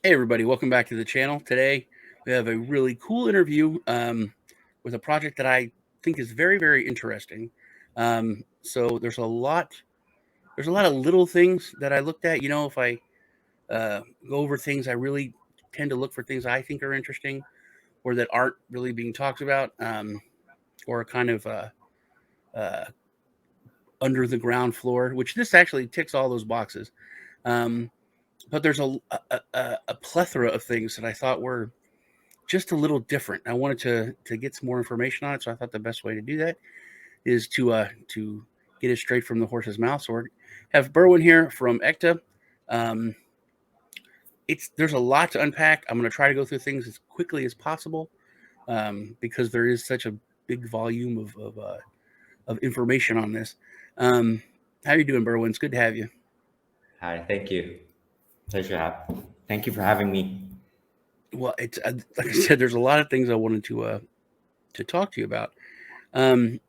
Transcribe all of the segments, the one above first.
Hey everybody, welcome back to the channel. Today we have a really cool interview with a project that I think is very, very interesting. So there's a lot of little things that I looked at. If I go over things, I really tend to look for things I think are interesting or that aren't really being talked about, or kind of uh, under the ground floor, which this actually ticks all those boxes. Um, but there's a plethora of things that I thought were just a little different. I wanted to get some more information on it, so I thought the best way to do that is to get it straight from the horse's mouth. So we have Berwin here from Ekta. Um, there's a lot to unpack. I'm going to try to go through things as quickly as possible, because there is such a big volume of information on this. Um, how are you doing, Berwin? It's good to have you. Hi, thank you. Thank you for having me. Well, it's like I said, there's a lot of things I wanted to talk to you about. Um,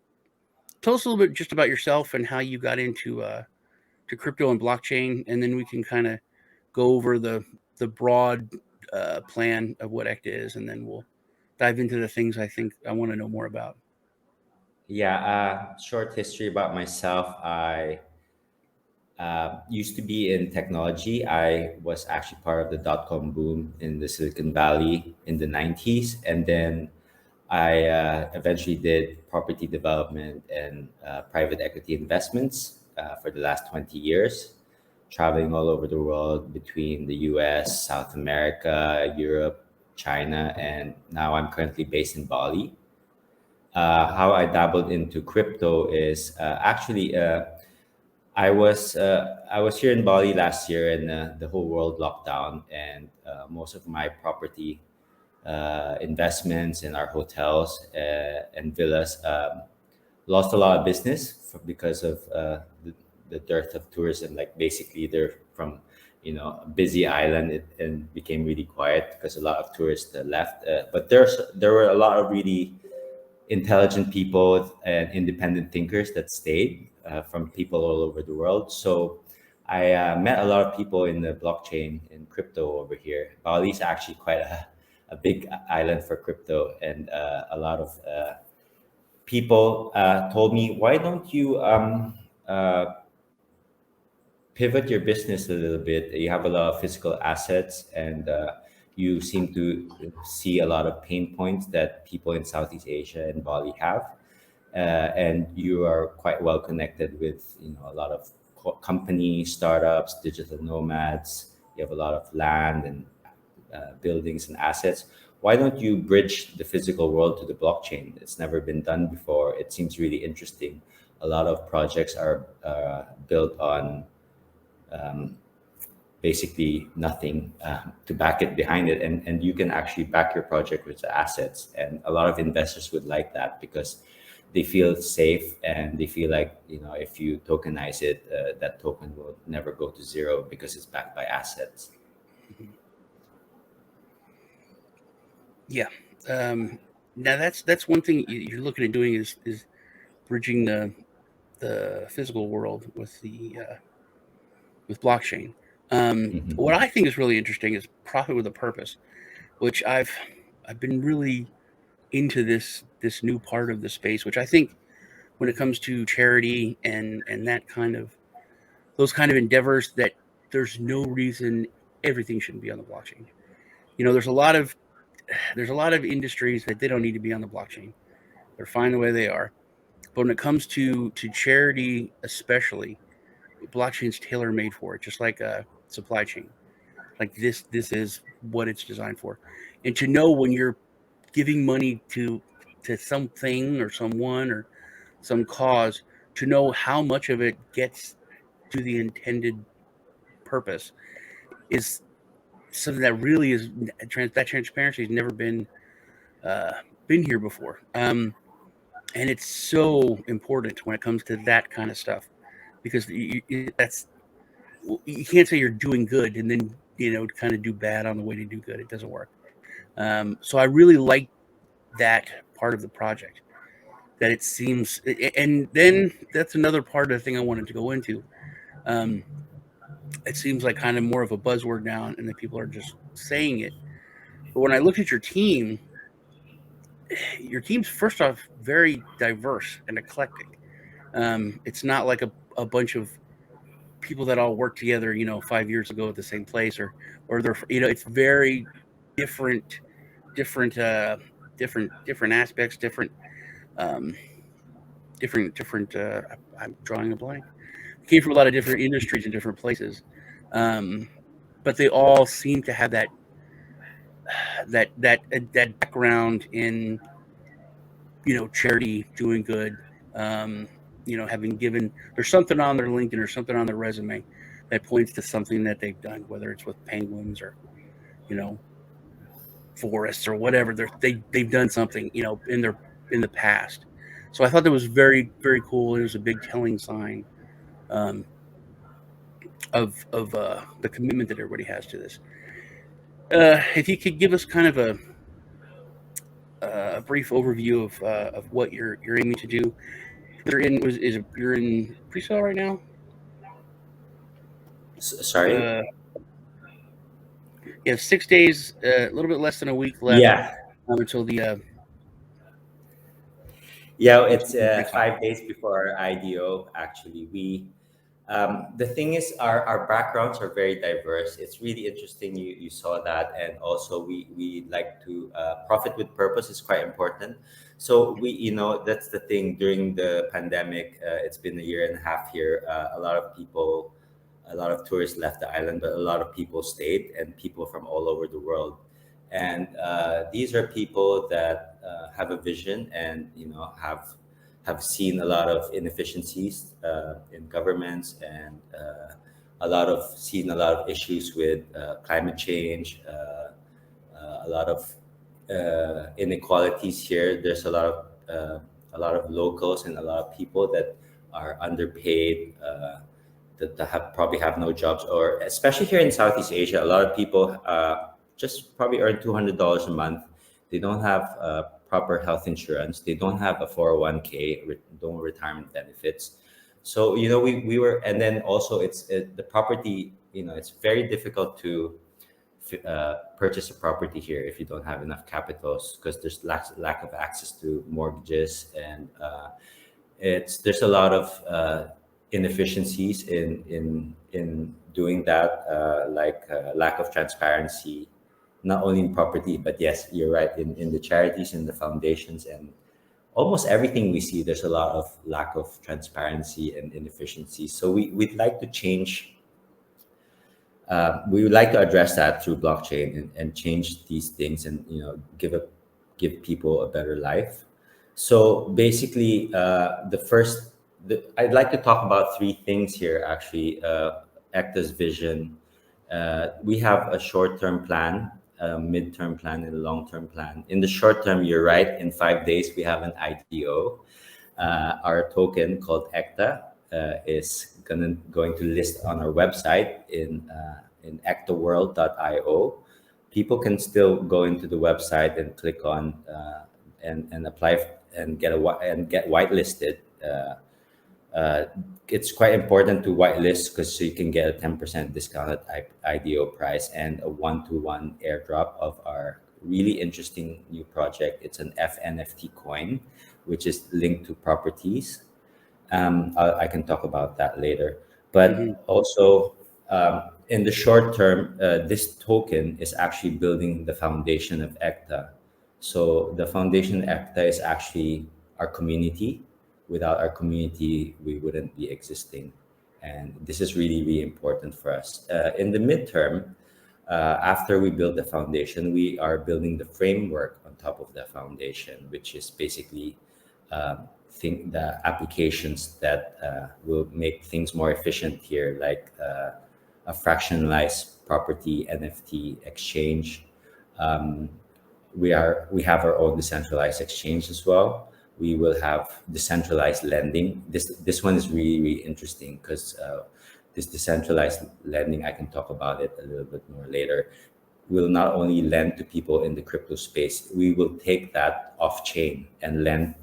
Tell us a little bit just about yourself and how you got into to crypto and blockchain, and then we can kind of go over the broad plan of what ECTA is, and then we'll dive into the things I think I want to know more about. Yeah, short history about myself. I used to be in technology. I was actually part of the dot-com boom in the Silicon Valley in the 90s. And then I eventually did property development and private equity investments for the last 20 years, traveling all over the world between the US, South America, Europe, China, and now I'm currently based in Bali. How I dabbled into crypto is I was here in Bali last year, and the whole world locked down, and most of my property investments in our hotels and villas lost a lot of business because of the dearth of tourism. Like basically, they're from a busy island, and became really quiet because a lot of tourists left. But there were a lot of really intelligent people and independent thinkers that stayed from people all over the world. So I met a lot of people in the blockchain and crypto over here. Bali is actually quite a big island for crypto, and a lot of people told me, why don't you uh, pivot your business a little bit? You have a lot of physical assets, and you seem to see a lot of pain points that people in Southeast Asia and Bali have. And you are quite well connected with a lot of companies, startups, digital nomads. You have a lot of land and buildings and assets. Why don't you bridge the physical world to the blockchain? It's never been done before. It seems really interesting. A lot of projects are built on basically nothing to back it behind it, and you can actually back your project with the assets, and a lot of investors would like that because they feel safe, and they feel like if you tokenize it, that token will never go to zero because it's backed by assets. Mhm. Yeah. Um, Now that's one thing you're looking at doing is bridging the physical world with the with blockchain. What Mhm. I think is really interesting is profit with a purpose, which I've been really into this new part of the space, which I think when it comes to charity and that kind of those kind of endeavors, that there's no reason everything shouldn't be on the blockchain. There's a lot of industries that they don't need to be on the blockchain. They're fine the way they are. But when it comes to charity, especially, blockchain's tailor made for it, just like a supply chain. Like this is what it's designed for. And to know when you're giving money to something or someone or some cause, to know how much of it gets to the intended purpose is something that really is that transparency has never uh, been here before. And it's so important when it comes to that kind of stuff, because you can't say you're doing good and then kind of do bad on the way to do good. It doesn't work. So I really like that part of the project. That it seems, and then that's another part of the thing I wanted to go into. Um, it seems like kind of more of a buzzword now, and that people are just saying it, but when I looked at your team's first off very diverse and eclectic. It's not like a bunch of people that all worked together, 5 years ago at the same place, or they're, it's very different, different, different aspects, um, different. I'm drawing a blank. Came from a lot of different industries and different places, um, but they all seem to have that background in charity, doing good. Um, having given, there's something on their LinkedIn or something on their resume that points to something that they've done, whether it's with penguins or you know forests or whatever. They've done something in the past. So I thought that was very very cool. It was a big telling sign um, of the commitment that everybody has to this. If you could give us kind of a brief overview of what you're aiming to do. You're in pre-sale right now? Sorry. Uh, you have 6 days, a little bit less than a week left Yeah. until the Yeah, until it's the pre-sale. 5 days before our IDO. Actually, the thing is, our backgrounds are very diverse. It's really interesting. You saw that, and also we like to profit with purpose is quite important. So that's the thing. During the pandemic, it's been a year and a half here. A lot of tourists left the island, but a lot of people stayed, and people from all over the world. And these are people that have a vision, and have seen a lot of inefficiencies in governments, and seen a lot of issues with climate change, a lot of inequalities here. There's a lot of locals and a lot of people that are underpaid, that probably have no jobs, or especially here in Southeast Asia, a lot of people just probably earn $200 a month. They don't have proper health insurance. They don't have a 401k, no retirement benefits. So we were, and then also the property. It's very difficult to purchase a property here if you don't have enough capitals, because there's lack of access to mortgages, and there's a lot of inefficiencies in doing that, like lack of transparency, not only in property, but yes, you're right, in the charities and the foundations, and almost everything we see, there's a lot of lack of transparency and inefficiency. So we'd like to change. We would like to address that through blockchain, and change these things, and give people a better life. So basically, I'd like to talk about three things here. Actually, Ekta's vision. We have a short-term plan, a mid-term plan, and a long-term plan. In the short term, you're right. In 5 days, we have an IDO. Our token called Ekta is going to list on our website in ektaworld.io. People can still go into the website and click on and apply and get whitelisted. It's quite important to whitelist, because you can get a 10% discounted IDO price and a one-to-one airdrop of our really interesting new project. It's an FNFT coin, which is linked to properties. I can talk about that later. Mm-hmm. But also, in the short term, this token is actually building the foundation of Ekta. So the foundation of Ekta is actually our community. Without our community, we wouldn't be existing. And this is really, really important for us. In the midterm, after we build the foundation, we are building the framework on top of the foundation, which is basically the applications that will make things more efficient here, like a fractionalized property NFT exchange. Um, we have our own decentralized exchange as well. We will have decentralized lending. This one is really, really interesting, because this decentralized lending, I can talk about it a little bit more later, will not only lend to people in the crypto space. We will take that off chain and lend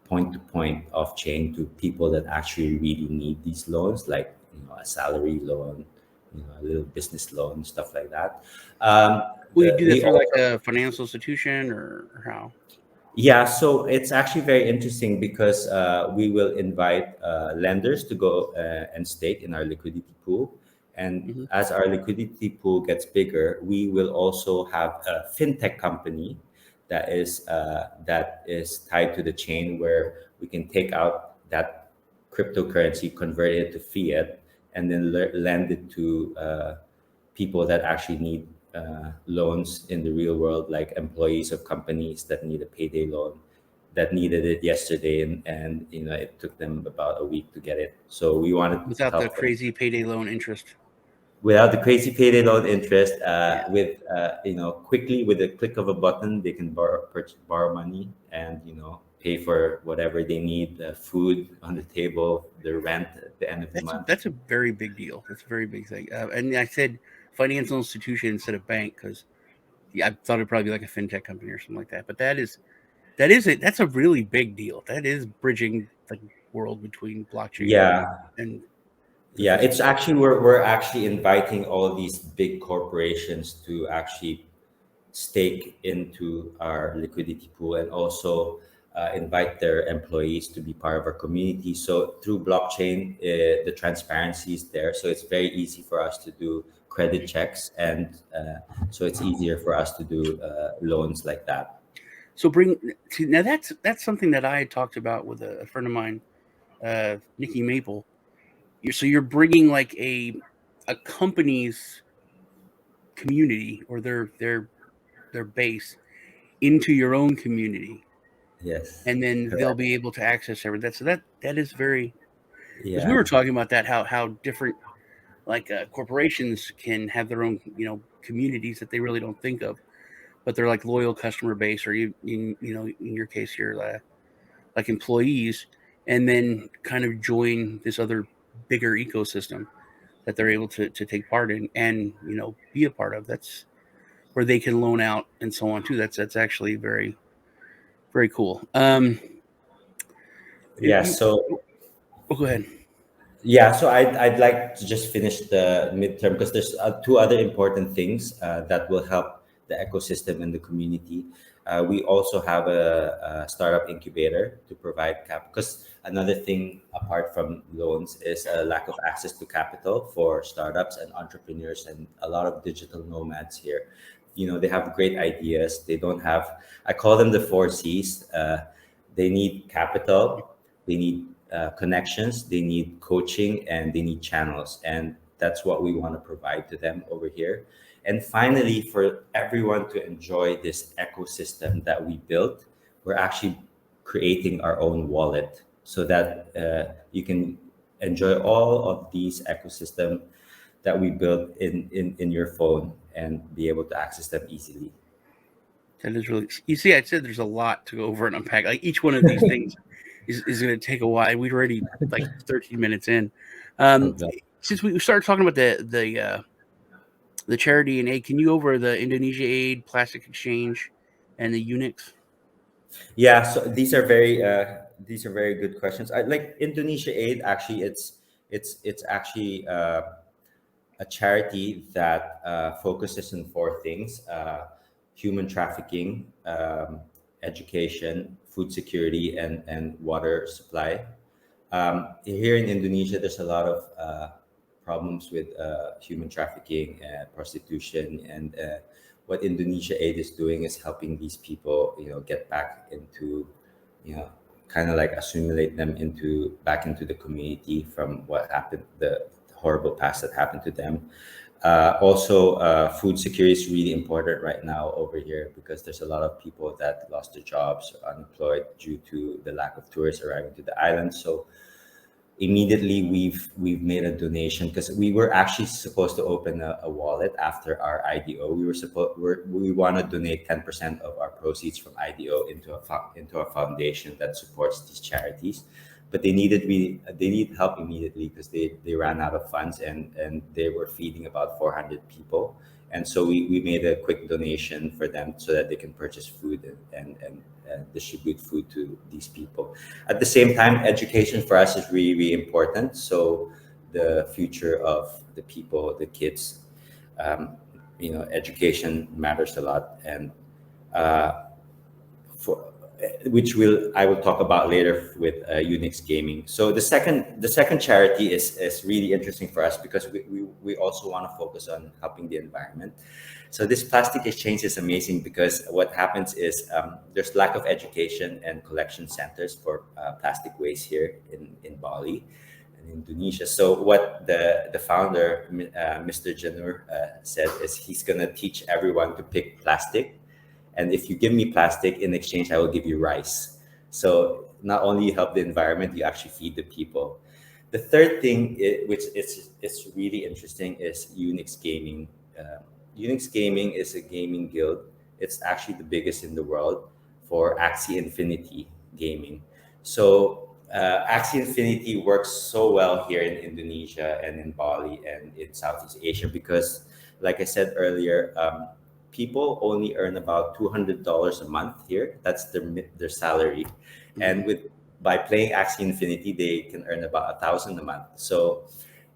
point to point off chain to people that actually really need these loans, like a salary loan, a little business loan, stuff like that. Um, Will you do that we through like also a financial institution or how? Yeah, so it's actually very interesting because we will invite lenders to go and stake in our liquidity pool. And Hmm. as our liquidity pool gets bigger, we will also have a fintech company that is tied to the chain where we can take out that cryptocurrency, convert it to fiat, and then lend it to people that actually need loans in the real world, like employees of companies that need a payday loan, that needed it yesterday, and it took them about a week to get it. So we wanted to Without the help them crazy payday loan interest. without the crazy payday loan interest. Yeah, With quickly with a click of a button, they can borrow money and pay for whatever they need, food on the table, the rent at the end of the month. that's a very big deal. That's a very big thing. And I said financial institution instead of bank because yeah, I thought it'd probably be like a fintech company or something like that. But that is it. That's a really big deal. That is bridging the world between blockchain Yeah, and the yeah, physical it's world. actually we're actually inviting all these big corporations to actually stake into our liquidity pool, and also invite their employees to be part of our community. So through blockchain, the transparency is there, so it's very easy for us to do credit checks, and so it's easier for us to do loans like that. So bring see, now that's something that I had talked about with a friend of mine, Nikki Maple. So you're bringing like a company's community or their base into your own community, Yes, and then they'll correct. be able to access everything. That is very because we were Yeah. talking about that how different like corporations can have their own communities that they really don't think of, but they're like loyal customer base, or in your case you're like employees, and then kind of join this other bigger ecosystem that they're able to take part in and be a part of. That's where they can loan out and so on too. That's actually very very cool. Yeah, You, so oh, go ahead. yeah, so I'd like to just finish the midterm because there's two other important things that will help the ecosystem and the community. We also have a startup incubator to provide cap, because another thing apart from loans is a lack of access to capital for startups and entrepreneurs and a lot of digital nomads here. They have great ideas. They don't have, I call them the four C's. They need capital, they need connections, they need coaching, and they need channels. And that's what we want to provide to them over here. And finally, for everyone to enjoy this ecosystem that we built, we're actually creating our own wallet so that you can enjoy all of these ecosystem that we built in your phone and be able to access them easily. That is really. You see, I said there's a lot to go over and unpack. Like each one of these things is going to take a while. We're already like 13 minutes in. Um, Okay. since we started talking about the charity and aid, can you go over the Indonesia aid, plastic exchange, and the Unix? Yeah, so these are very good questions. I like Indonesia Aid. Actually, it's actually a charity that focuses on four things: human trafficking, education, food security, and water supply. Here in Indonesia, there's a lot of problems with human trafficking, prostitution, and what Indonesia Aid is doing is helping these people, get back into, you know, kind of like assimilate them into back into the community from what happened, the horrible past that happened to them. Also, food security is really important right now over here because there's a lot of people that lost their jobs, unemployed due to the lack of tourists arriving to the island. So immediately we've made a donation because we were actually supposed to open a wallet after our IDO. We want to donate 10% of our proceeds from IDO into a foundation that supports these charities, but they need help immediately because they ran out of funds, and they were feeding about 400 people. And so we made a quick donation for them so that they can purchase food and distribute food to these people. At the same time, education for us is really, really important. So the future of the people, the kids. Um, Education matters a lot, and uh, for which will I will talk about later with Unix gaming. So the second charity is really interesting for us because we also want to focus on helping the environment. So this plastic exchange is amazing because what happens is there's lack of education and collection centers for plastic waste here in Bali and Indonesia. So what the founder, Mr. Janur, said is he's gonna teach everyone to pick plastic, and if you give me plastic in exchange, I will give you rice. So not only you help the environment, you actually feed the people. The third thing, which is really interesting, is Unix gaming. Unix gaming is a gaming guild. It's actually the biggest in the world for Axie Infinity gaming. So Axie Infinity works so well here in Indonesia and in Bali and in Southeast Asia because, like I said earlier, people only earn about $200 a month here. That's their salary, and with by playing Axie Infinity, they can earn about 1,000 a month. So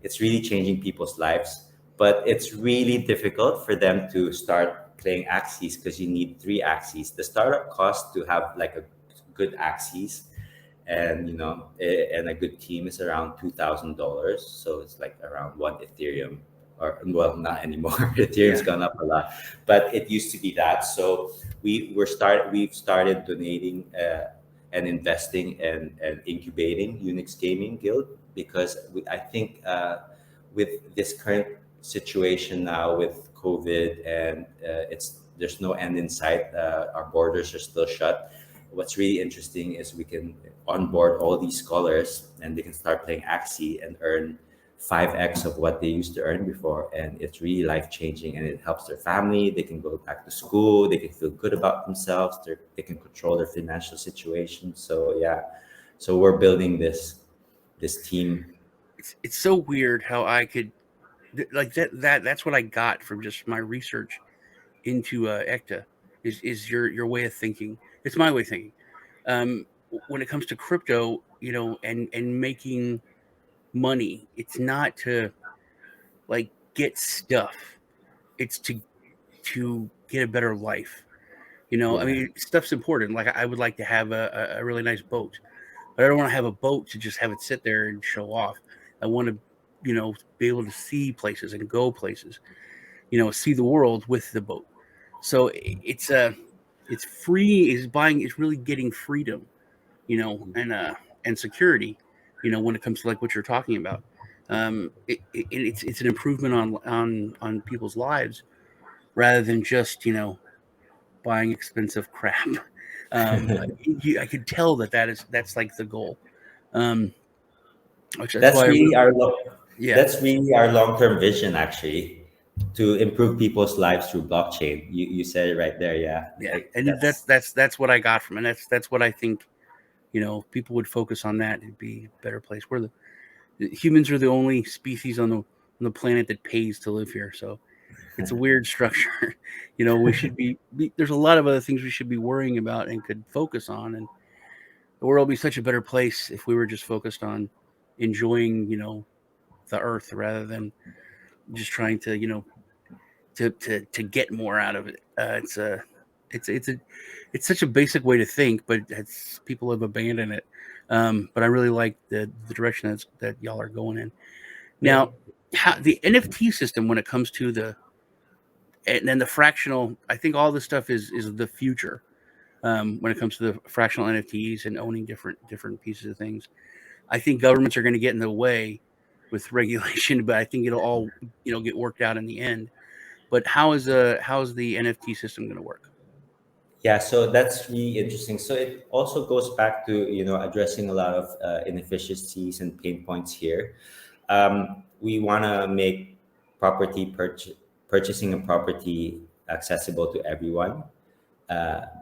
it's really changing people's lives. But it's really difficult for them to start playing Axies because you need three Axies. The startup cost to have like a good Axies and and a good team is around $2,000. So it's like around one Ethereum, or well, not anymore. Ethereum's Yeah. gone up a lot, but it used to be that. So we've started donating and investing and incubating Unix Gaming Guild because I think with this current situation now with COVID and it's there's no end in sight. Our borders are still shut. What's really interesting is we can onboard all these scholars and they can start playing Axie and earn 5x of what they used to earn before, and it's really life changing, and it helps their family. They can go back to school, they can feel good about themselves, they can control their financial situation. So yeah, so we're building this team. It's so weird how I could like that's what I got from just my research into Ekta is your way of thinking. It's my way of thinking. When it comes to crypto, and making money, it's not to like get stuff. It's to get a better life. I Yeah, mean, stuff's important. Like I would like to have a really nice boat, but I don't want to have a boat to just have it sit there and show off. I want to, be able to see places and go places. See the world with the boat. So it's free. Is buying. It's really getting freedom. And security. When it comes to like what you're talking about. It's an improvement on people's lives rather than just buying expensive crap. I could tell that's like the goal. Um, which that's that's why I really really, our yeah, long-term vision, actually, to improve people's lives through blockchain. You said it right there. Yeah, yeah, and that's what I got from it. And that's what I think. People would focus on that. It'd be a better place. The humans are the only species on the planet that pays to live here. So it's a weird structure. We should there's a lot of other things we should be worrying about and could focus on, and the world would be such a better place if we were just focused on enjoying, the earth rather than just trying to, to get more out of it. It's such a basic way to think, but people have abandoned it. But I really like the direction that y'all are going in yeah. now. The NFT system when it comes to and then the fractional, I think all this stuff is the future. When it comes to the fractional NFTs and owning different pieces of things. I think governments are going to get in the way with regulation, but I think it'll all get worked out in the end. But how's the NFT system going to work? Yeah, so that's really interesting. So it also goes back to addressing a lot of inefficiencies and pain points here. We want to make purchasing a property accessible to everyone,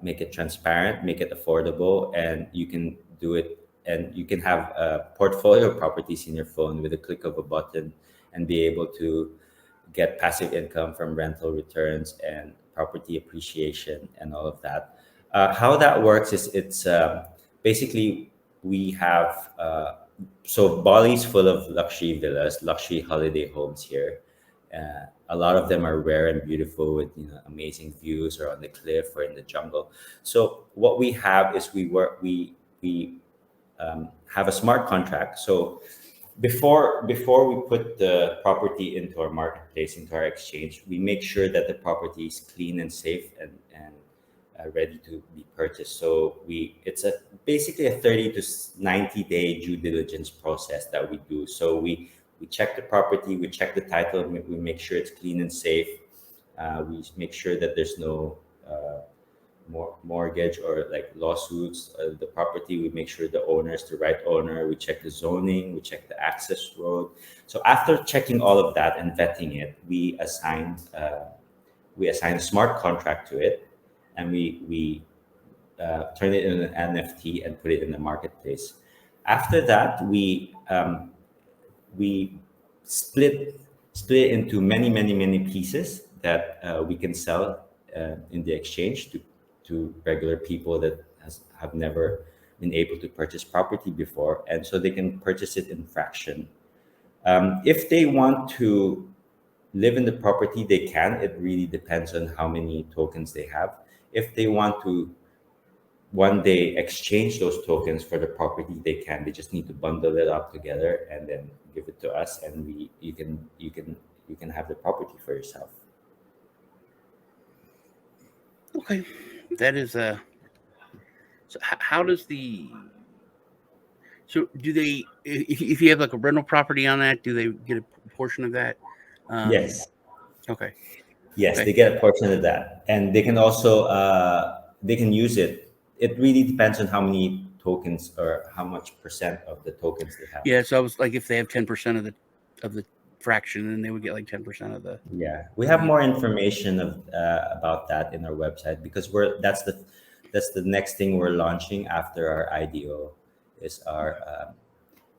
make it transparent, make it affordable, and you can do it. And you can have a portfolio of properties in your phone with a click of a button, and be able to get passive income from rental returns and property appreciation and all of that. How that works is it's basically we have so Bali's full of luxury villas, luxury holiday homes here. A lot of them are rare and beautiful with amazing views or on the cliff or in the jungle. So what we have is we have a smart contract. So before we put the property into our marketplace, into our exchange, we make sure that the property is clean and safe and ready to be purchased. So it's a basically a 30 to 90-day due diligence process that we do. So we check the property, we check the title, we make sure it's clean and safe. We make sure that there's no mortgage or like lawsuits. The property, we make sure the owner is the right owner. We check the zoning, we check the access road. So after checking all of that and vetting it, we assign a smart contract to it, and we turn it into an NFT and put it in the marketplace. After that, we split it into many pieces that we can sell in the exchange to regular people that have never been able to purchase property before, and so they can purchase it in fraction. If they want to live in the property, they can. It really depends on how many tokens they have. If they want to one day exchange those tokens for the property, they can. They just need to bundle it up together and then give it to us, and you can have the property for yourself. Okay, that is So how does the so do they if you have like a rental property on that, do they get a portion of that? Yes. Okay. Yes, Okay. they get a portion of that, and they can also they can use it. It really depends on how many tokens or how much percent of the tokens they have. Yeah. So I was like, if they have 10% of the fraction, then they would get like 10% of the. Yeah, we Of have the more information about that in our website, because that's the next thing we're launching after our IDO is our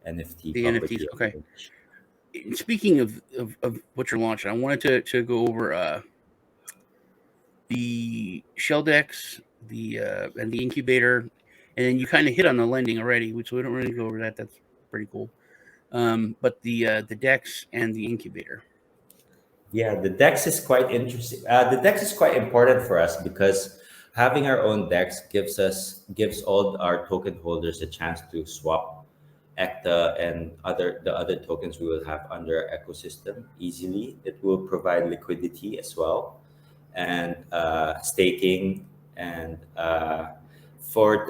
NFT the property. NFTs. Okay. Speaking of what you're launching, I wanted to go over the shell decks, the and the incubator, and then you kind of hit on the lending already, which we don't really go over that. That's pretty cool. But the decks and the incubator. Yeah, the DEX is quite interesting. The DEX is quite important for us because having our own DEX gives all our token holders a chance to swap Ekta and the other tokens we will have under our ecosystem easily. It will provide liquidity as well, and staking, and for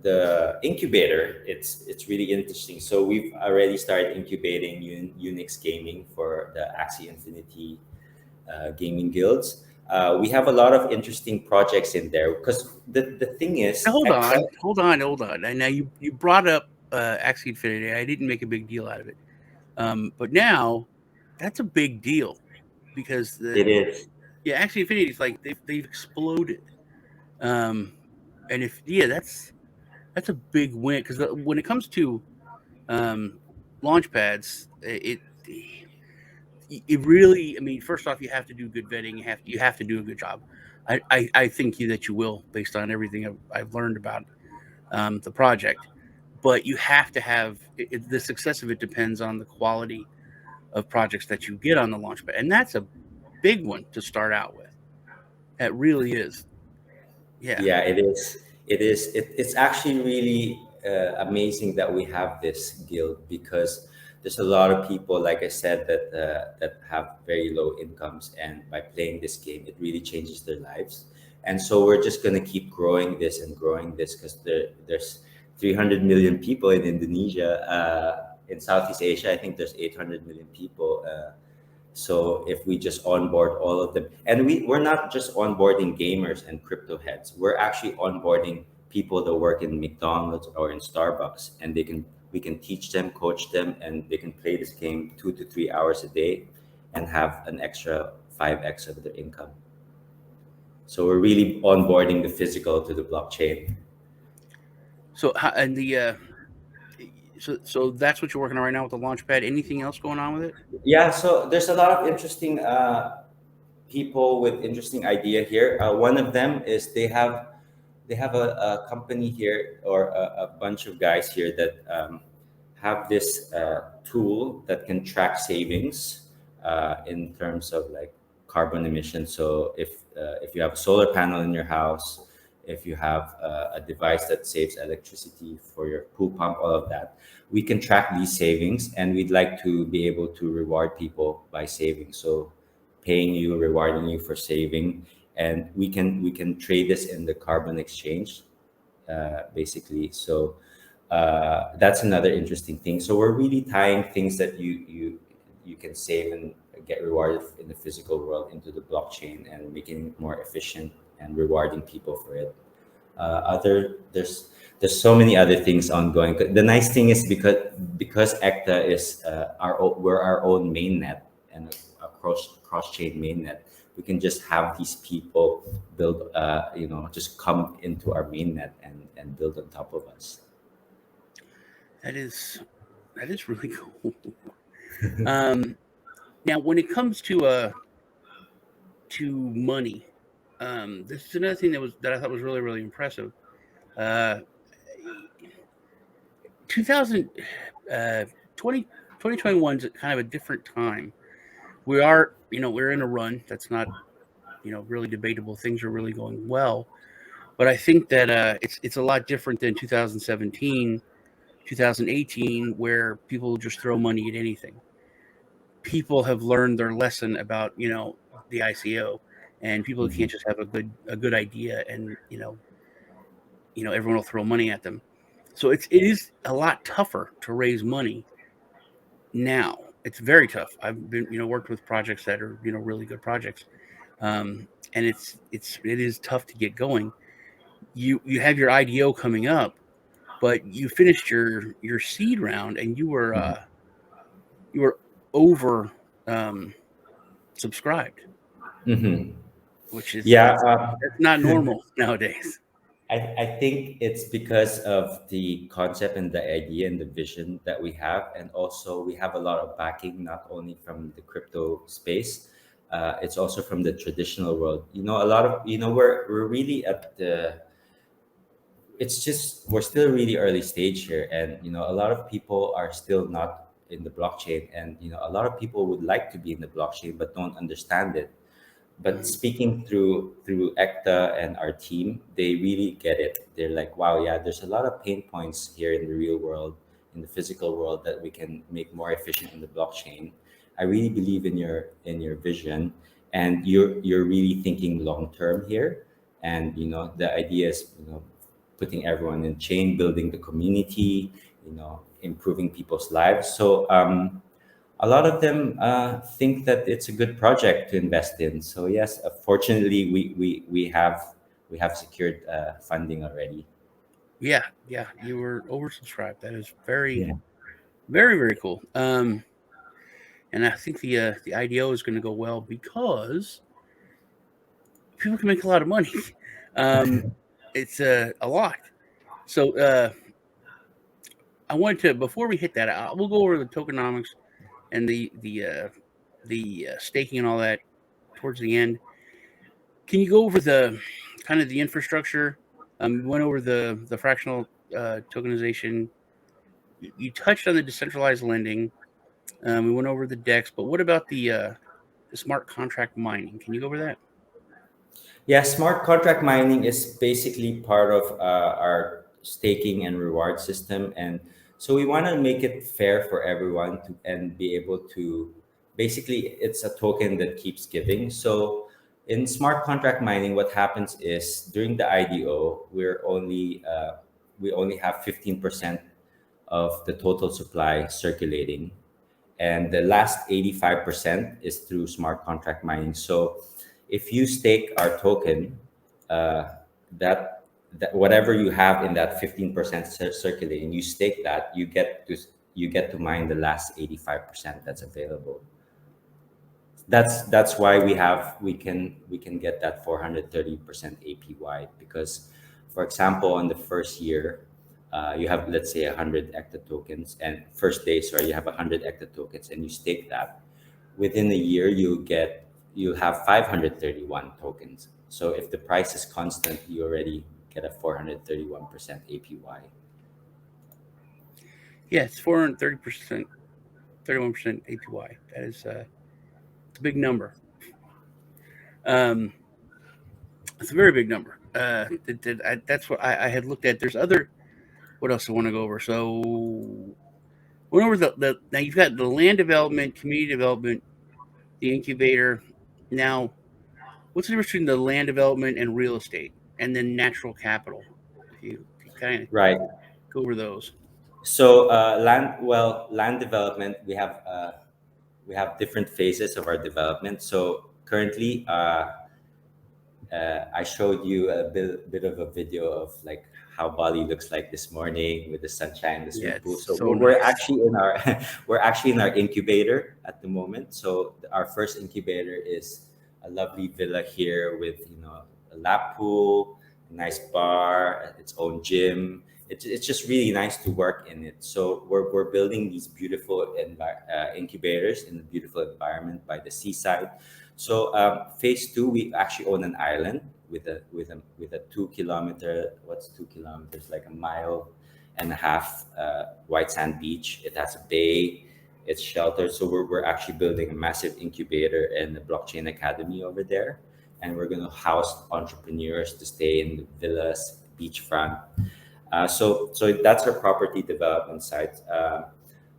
the incubator, it's really interesting. So we've already started incubating Unix gaming for the Axie Infinity gaming guilds. We have a lot of interesting projects in there, because the thing is, Now, Ekta, hold on. And now you brought up Axie Infinity. I didn't make a big deal out of it, but now that's a big deal because it is. Axie Infinity is like they've exploded. Um, and if that's a big win because when it comes to um, launch pads, it really, I mean, first off, you have to do good vetting. You have to do a good job. I think that you will, based on everything I've learned about the project. But you have to have the success of it depends on the quality of projects that you get on the launchpad, and that's a big one to start out with. That really is. Yeah. Yeah, it is. It is. It's actually really amazing that we have this guild, because there's a lot of people, like I said, that have very low incomes, and by playing this game, it really changes their lives. And so we're just gonna keep growing this and growing this, because there's 300 million people in Indonesia. In Southeast Asia, I think there's 800 million people. So if we just onboard all of them, and we're not just onboarding gamers and crypto heads, we're actually onboarding people that work in McDonald's or in Starbucks, and we can teach them, coach them, and they can play this game 2 to 3 hours a day and have an extra 5x of their income. So we're really onboarding the physical to the blockchain. So and the so that's what you're working on right now with the launchpad. Anything else going on with it? Yeah, so there's a lot of interesting people with interesting idea here. One of them is they have a company here, or a bunch of guys here that have this tool that can track savings in terms of like carbon emissions. So if you have a solar panel in your house, if you have a device that saves electricity for your pool pump, all of that, we can track these savings, and we'd like to be able to reward people by saving. So paying you, rewarding you for saving, and we can trade this in the carbon exchange, basically. So that's another interesting thing. So we're really tying things that you can save and get rewarded in the physical world into the blockchain, and making it more efficient and rewarding people for it. Other there's so many other things ongoing. The nice thing is, because Ekta is we're our own mainnet, and a cross chain mainnet. We can just have these people build, just come into our mainnet and build on top of us. That is really cool. Um, Now, when it comes to money, this is another thing that I thought was really really impressive. Uh, 2000, 20 2021 is kind of a different time. We're in a run that's not really debatable. Things are really going well, but I think that it's a lot different than 2017, 2018, where people just throw money at anything. People have learned their lesson about the ICO, and people Mhm. can't just have a good idea and everyone will throw money at them. So it is a lot tougher to raise money now. It's very tough. I've been worked with projects that are really good projects, and it is tough to get going. You have your IDO coming up, but you finished your seed round and Mhm. you were over um, subscribed, Mhm. which is Yeah, that's not normal nowadays. I think it's because of the concept and the idea and the vision that we have. And also we have a lot of backing, not only from the crypto space, it's also from the traditional world. A lot of, we're really at the, it's just, we're still really early stage here. And, a lot of people are still not in the blockchain. And, a lot of people would like to be in the blockchain, but don't understand it. But Mhm. speaking through Ekta and our team, they really get it. They're like, wow, yeah, there's a lot of pain points here in the real world, in the physical world, that we can make more efficient in the blockchain. I really believe in your vision, and you're really thinking long term here. And the idea is, putting everyone in chain, building the community, improving people's lives. So a lot of them think that it's a good project to invest in. So yes, fortunately, we have secured funding already. Yeah, yeah, you were oversubscribed. That is very, Yeah. very, very cool. And I think the IDO is going to go well because people can make a lot of money. Um, it's a lot. So I wanted to before we hit that, we'll go over the tokenomics and the staking and all that towards the end. Can you go over the kind of the infrastructure? We went over the fractional tokenization. You touched on the decentralized lending. We went over the DEX, but what about the smart contract mining? Can you go over that? Yeah, smart contract mining is basically part of our staking and reward system, and so we want to make it fair for everyone to and be able to. Basically, it's a token that keeps giving. So, in smart contract mining, what happens is during the IDO, we only have 15% of the total supply circulating, and the last 85% is through smart contract mining. So if you stake our token, uh, that that whatever you have in that 15% circulating, you stake that, you get to mine the last 85% that's available. That's why we can get that 430% APY, because, for example, on the first year, you have, let's say, 100 Ekta tokens, and first day, sorry, you have 100 Ekta tokens, and you stake that. Within a year, you'll have 531 tokens. So if the price is constant, you already get a 431% APY. Yeah, it's 430%, 31% APY. That is it's a big number. Um, it's a very big number. That's what I had looked at. There's other. What else I want to go over? So went over the now you've got the land development, community development, the incubator. Now, what's the difference between the land development and real estate, and then natural capital? If you kind of Right. go over those. So land development, we have different phases of our development. So currently, I showed you a bit of a video of like how Bali looks like this morning with the sunshine, the Yeah, swimming pool. it's So so we're nice. actually in our we're actually in our incubator at the moment. So our first incubator is a lovely villa here with a lap pool, a nice bar, its own gym. It's just really nice to work in it. So we're building these beautiful incubators in a beautiful environment by the seaside. So phase two, we actually own an island with a 2 kilometer. What's 2 kilometers? Like a mile and a half white sand beach. It has a bay. It's sheltered. So we're actually building a massive incubator and a blockchain academy over there, and we're going to house entrepreneurs to stay in the villas, beachfront. So that's our property development side.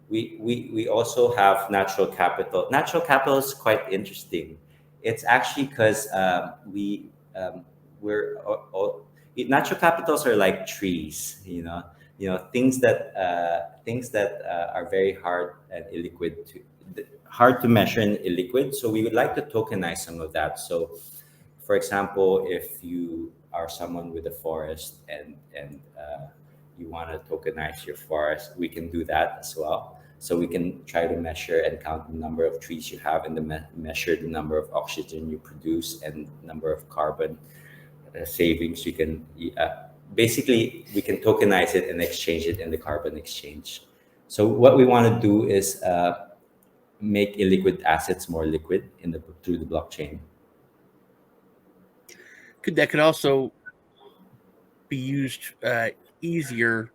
We also have natural capital. Natural capital is quite interesting. It's actually because we're natural capitals are like trees, things that are very hard and illiquid hard to measure and illiquid. So we would like to tokenize some of that. So for example, if you are someone with a forest and you want to tokenize your forest, we can do that as well. So we can try to measure and count the number of trees you have and measure the number of oxygen you produce and number of carbon savings. You can basically we can tokenize it and exchange it in the carbon exchange. So what we want to do is make illiquid assets more liquid through the blockchain. That could also be used easier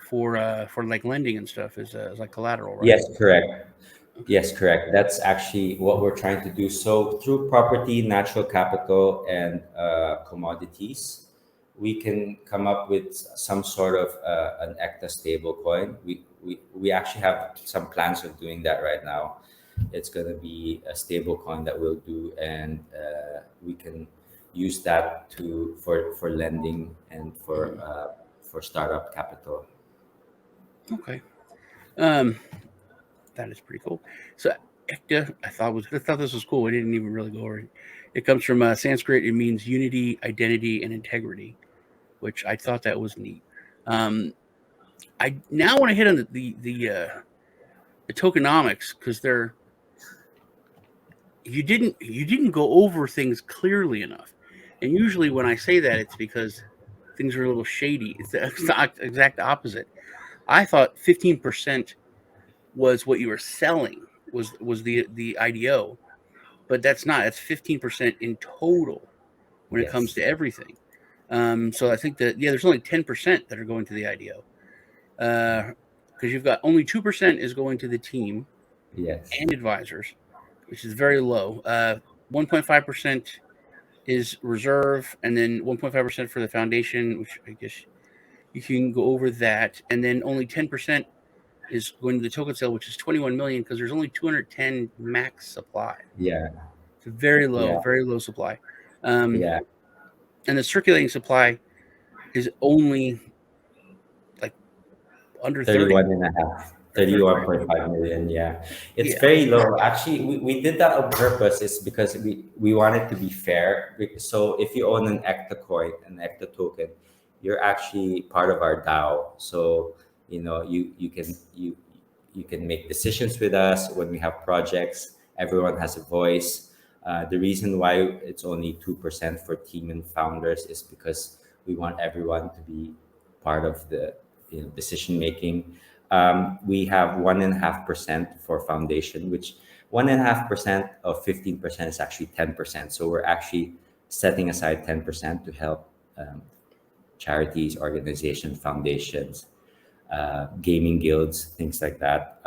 for like lending and stuff as like collateral, right? Yes, correct. Okay. Yes, correct. That's actually what we're trying to do. So through property, natural capital, and commodities, we can come up with some sort of an Ekta stable coin. We actually have some plans of doing that right now. It's going to be a stable coin that we'll do, and we can use that for lending and Mhm. for startup capital. Okay. Um, that is pretty cool. So Ekta, I thought this was cool. We didn't even really go over it. It comes from Sanskrit. It means unity, identity, and integrity, which I thought that was neat. Um, I now want to hit on the tokenomics because they're you didn't go over things clearly enough. And usually when I say that, it's because things are a little shady. It's the exact opposite. I thought 15% was what you were selling was the IDO, but that's not. It's 15% in total when it comes Yes. to everything. So I think that there's only 10% that are going to the IDO because you've got only 2% is going to the team Yes. and advisors, which is very low. 1.5% is reserve, and then 1.5% for the foundation, which I guess you can go over that, and then only 10% is going to the token sale, which is 21 million because there's only 210 max supply. Yeah. It's a Yeah. very low supply, um, Yeah. and the circulating supply is only like under 30 31 and a half, or 30, right? 31.5 million. Yeah, it's Yeah, very low. Actually, we did that on purpose. It's because we wanted to be fair. So if you own an Ekta coin, an Ekta token, you're actually part of our DAO. So you can make decisions with us when we have projects. Everyone has a voice. The reason why it's only 2% for team and founders is because we want everyone to be part of the decision making. We have 1.5% for foundation, which 1.5% of 15% is actually 10%. So we're actually setting aside 10% to help charities, organizations, foundations, gaming guilds, things like that.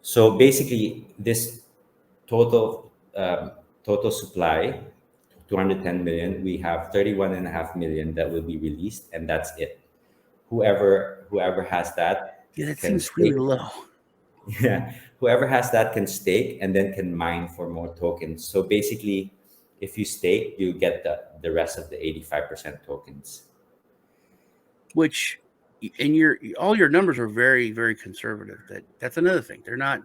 So basically, this total total supply, 210 million. We have 31.5 million that will be released, and that's it. Whoever has that Yeah, that can seems really stake. low. Yeah, whoever has that can stake and then can mine for more tokens. So basically, if you stake, you get the rest of the 85% tokens. Which, and all your numbers are very, very conservative. That's another thing. They're not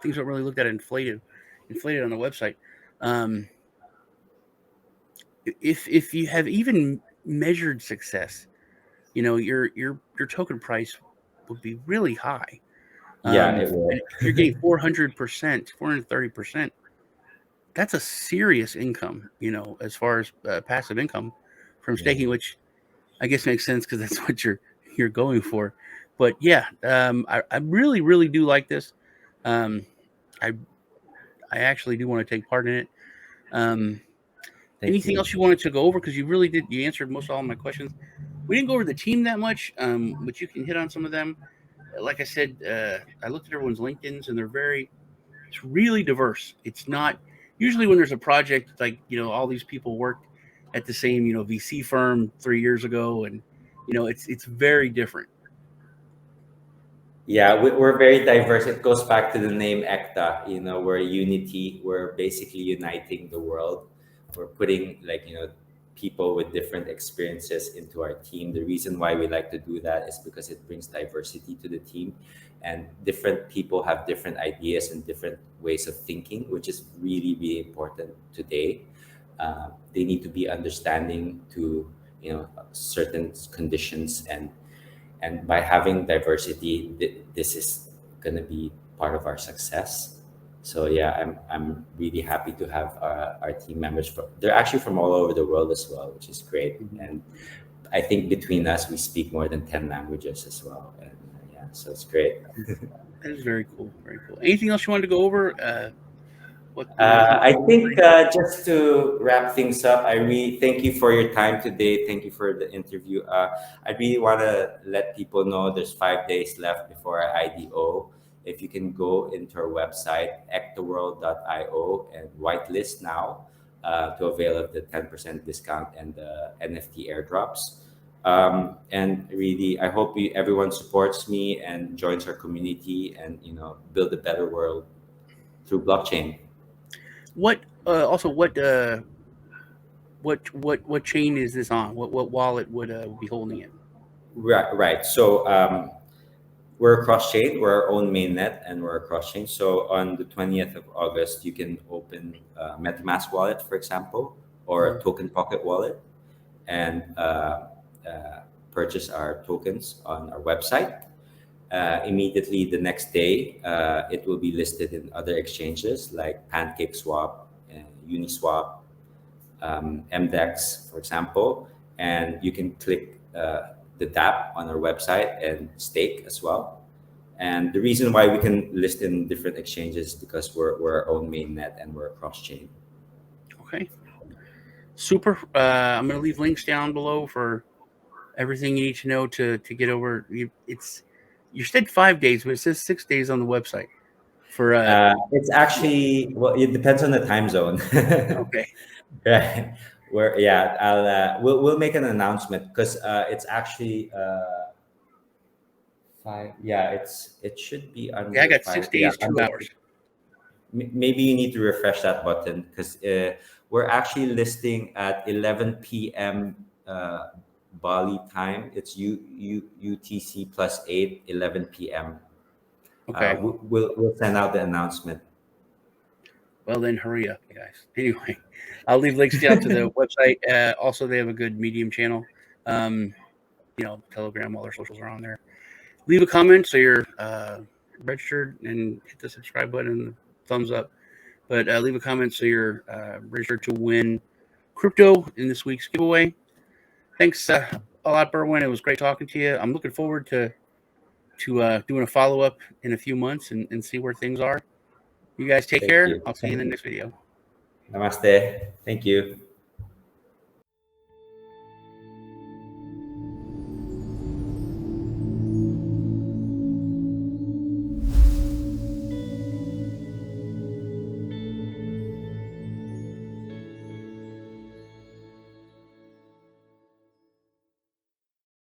things don't really look that inflated on the website. If you have even measured success, your token price would be really high. Yeah, it And will. if you're getting 400%, 430%, that's a serious income. As far as passive income from Yeah. staking, which I guess makes sense because that's what you're going for. But yeah, I really, really do like this. Um, I I actually do want to take part in it. Um, Thank Anything you. else you wanted to go over? Because you really did. You answered most all my questions. We didn't go over the team that much, but you can hit on some of them. Like I said, I looked at everyone's LinkedIn's, and it's really diverse. It's not usually when there's a project like all these people worked at the same VC firm 3 years ago, and it's very different. Yeah, we're very diverse. It goes back to the name Ekta. We're unity. We're basically uniting the world. We're putting people with different experiences into our team. The reason why we like to do that is because it brings diversity to the team, and different people have different ideas and different ways of thinking, which is really really important today. They need to be understanding to certain conditions, and by having diversity, this is going to be part of our success. So yeah, I'm really happy to have our team members they're actually from all over the world as well, which is great. Mhm. And I think between us we speak more than 10 languages as well, and yeah, so it's great. That is very cool. Very cool. Anything else you wanted to go over? Anything? I think just to wrap things up, I really thank you for your time today. Thank you for the interview. I really want to let people know there's 5 days left before our IDO. If you can go into our website, ectaworld.io, and whitelist now to avail of the 10% discount and the NFT airdrops. And really, I hope everyone supports me and joins our community and build a better world through blockchain. What? Also, what chain is this on? What wallet would be holding it? Right, right. So we're cross chain. We're our own mainnet, and we're a cross chain. So on the 20th of August, you can open MetaMask wallet, for example, or Mhm. a Token Pocket wallet, and purchase our tokens on our website. Immediately the next day, it will be listed in other exchanges like PancakeSwap, Uniswap, MDEX, for example, and you can click the tab on our website and stake as well. And the reason why we can list in different exchanges is because we're our own mainnet and we're cross chain. Okay. Super. I'm going to leave links down below for everything you need to know to get over. You said 5 days, but it says 6 days on the website. For It's actually, well, it depends on the time zone. okay, Right. Where yeah, we'll make an announcement because it's actually 5. Yeah, it should be yeah, I under got six 5. Yeah, days, two under hours. maybe you need to refresh that button because we're actually listing at 11 p.m. Bali time. It's UTC plus 8, 11 p.m. Okay. We'll send out the announcement. Well, then hurry up, guys. Anyway, I'll leave links down to the website. Also, they have a good Medium channel. Um, Telegram, all their socials are on there. Leave a comment so you're registered, and hit the subscribe button and the thumbs up. But leave a comment so you're registered to win crypto in this week's giveaway. Thanks a lot, Berwin. It was great talking to you. I'm looking forward to doing a follow up in a few months and see where things are. You guys take Thank care. you. I'll see you in the next video. Namaste. Thank you.